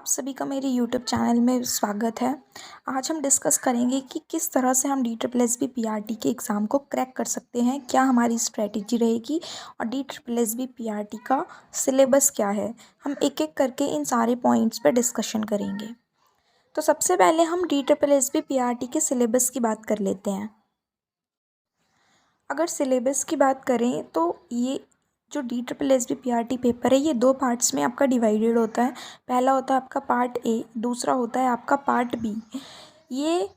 आप सभी का मेरे YouTube चैनल में स्वागत है। आज हम डिस्कस करेंगे कि किस तरह से हम DSSB PRT के एग्ज़ाम को क्रैक कर सकते हैं, क्या हमारी स्ट्रेटजी रहेगी और DSSB PRT का सिलेबस क्या है। हम एक एक करके इन सारे पॉइंट्स पे डिस्कशन करेंगे। तो सबसे पहले हम DSSB PRT के सिलेबस की बात कर लेते हैं। अगर सिलेबस की बात करें तो ये जो DSSB PRT पेपर है ये 2 पार्ट्स में आपका डिवाइडेड होता है। पहला होता है आपका पार्ट ए, दूसरा होता है आपका पार्ट बी। ये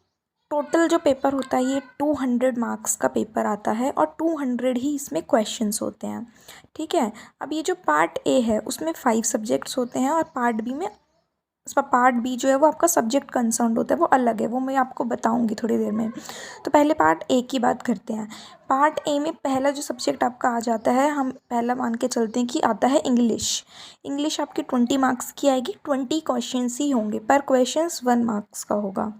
टोटल जो पेपर होता है ये 200 मार्क्स का पेपर आता है और 200 ही इसमें क्वेश्चंस होते हैं। ठीक है। अब ये जो पार्ट ए है उसमें 5 सब्जेक्ट्स होते हैं और पार्ट बी में उसका पार्ट बी जो है वो आपका सब्जेक्ट कंसर्न होता है, वो अलग है, वो मैं आपको बताऊंगी थोड़ी देर में। तो पहले पार्ट ए की बात करते हैं। पार्ट ए में पहला जो सब्जेक्ट आपका आ जाता है, हम पहला मान के चलते हैं कि आता है इंग्लिश। इंग्लिश आपकी 20 मार्क्स की आएगी, 20 क्वेश्चंस ही होंगे, पर क्वेश्चंस 1 मार्क्स का होगा।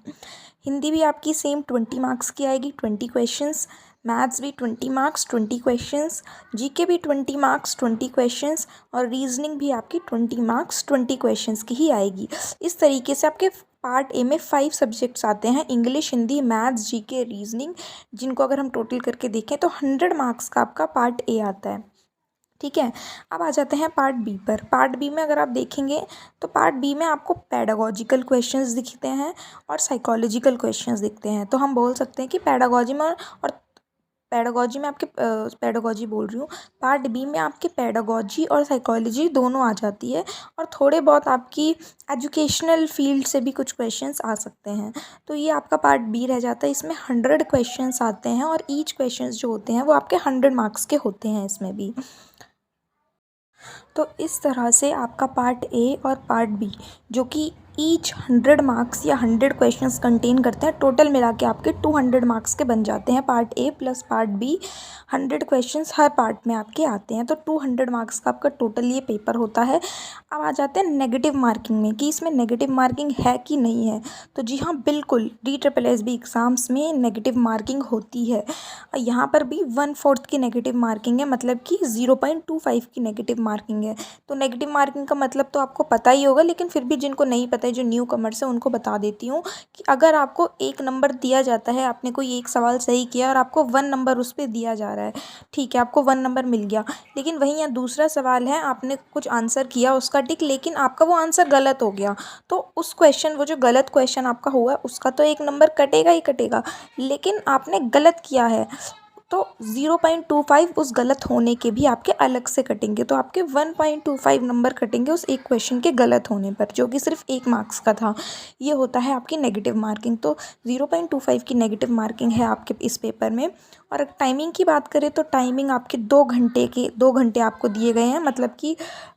हिंदी भी आपकी सेम 20 मार्क्स की आएगी, 20 क्वेश्चंस। मैथ्स भी 20 मार्क्स, 20 क्वेश्चंस। जीके भी 20 मार्क्स, 20 क्वेश्चंस। और रीजनिंग भी आपकी 20 मार्क्स, 20 क्वेश्चंस की ही आएगी। इस तरीके से आपके पार्ट ए में 5 सब्जेक्ट्स आते हैं, English, Hindi, maths, GK, reasoning, जिनको अगर हम टोटल करके देखें तो 100 मार्क्स का आपका पार्ट ए आता है। ठीक है। अब आ जाते हैं पार्ट बी पर। पार्ट बी में अगर आप देखेंगे तो पार्ट बी में आपको पेडागॉजिकल क्वेश्चंस दिखते हैं और साइकोलॉजिकल क्वेश्चंस दिखते हैं। तो हम बोल सकते हैं कि पेडागॉजी में और पेडागॉजी में आपके पेडागॉजी बोल रही हूँ, पार्ट बी में आपके पेडागॉजी और साइकोलॉजी दोनों आ जाती है और थोड़े बहुत आपकी एजुकेशनल फील्ड से भी कुछ क्वेश्चंस आ सकते हैं। तो ये आपका पार्ट बी रह जाता है। इसमें 100 क्वेश्चंस आते हैं और ईच क्वेश्चंस जो होते हैं वो आपके 100 मार्क्स के होते हैं इसमें भी। तो इस तरह से आपका पार्ट ए और पार्ट बी जो कि ईच 100 मार्क्स या 100 क्वेश्चंस कंटेन करते हैं, टोटल मिला के आपके 200 मार्क्स के बन जाते हैं। Part A plus part B, 100 questions हर पार्ट में आपके आते हैं, तो 200 मार्क्स का आपका टोटल ये पेपर होता है। अब आ जाते हैं नेगेटिव मार्किंग में कि इसमें नेगेटिव मार्किंग है कि नहीं है। तो जी हाँ, बिल्कुल DSSB एग्ज़ाम्स में नेगेटिव मार्किंग होती है। यहाँ पर भी 1/4 की नेगेटिव मार्किंग है, मतलब कि 0.25 की नेगेटिव मार्किंग है। तो नेगेटिव मार्किंग का मतलब तो आपको पता ही होगा, लेकिन फिर भी जिनको नहीं पता है, जो न्यू कमर्स है, उनको बता देती हूँ कि अगर आपको 1 नंबर दिया जाता है, आपने कोई एक सवाल सही किया और आपको 1 नंबर उस पर दिया जा रहा है, ठीक है, आपको 1 नंबर मिल गया। लेकिन वहीं यहाँ दूसरा सवाल है, आपने कुछ आंसर किया उसका टिक, लेकिन आपका वो आंसर गलत हो गया, तो उस क्वेश्चन, वो जो गलत क्वेश्चन आपका हुआ उसका तो 1 नंबर कटेगा ही कटेगा, लेकिन आपने गलत किया है तो 0.25 उस गलत होने के भी आपके अलग से कटेंगे। तो आपके 1.25 नंबर कटेंगे उस एक क्वेश्चन के गलत होने पर, जो कि सिर्फ 1 मार्क्स का था। ये होता है आपकी नेगेटिव मार्किंग। तो 0.25 की नेगेटिव मार्किंग है आपके इस पेपर में। और टाइमिंग की बात करें तो टाइमिंग आपके 2 घंटे आपको दिए गए हैं, मतलब कि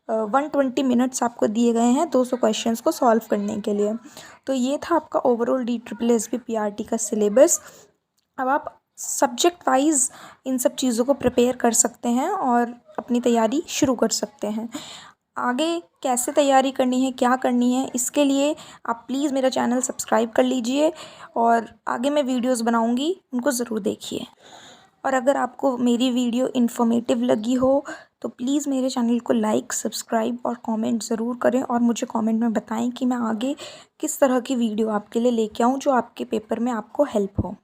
120 मिनट्स आपको दिए गए हैं 200 क्वेश्चंस को सॉल्व करने के लिए। तो ये था आपका ओवरऑल DSSB PRT का सिलेबस। अब आप सब्जेक्ट वाइज इन सब चीज़ों को प्रिपेयर कर सकते हैं और अपनी तैयारी शुरू कर सकते हैं। आगे कैसे तैयारी करनी है, क्या करनी है, इसके लिए आप प्लीज़ मेरा चैनल सब्सक्राइब कर लीजिए और आगे मैं वीडियोस बनाऊंगी, उनको ज़रूर देखिए। और अगर आपको मेरी वीडियो इन्फॉर्मेटिव लगी हो तो प्लीज़ मेरे चैनल को लाइक, सब्सक्राइब और कमेंट ज़रूर करें और मुझे कमेंट में बताएं कि मैं आगे किस तरह की वीडियो आपके लिए लेके आऊँ जो आपके पेपर में आपको हेल्प हो।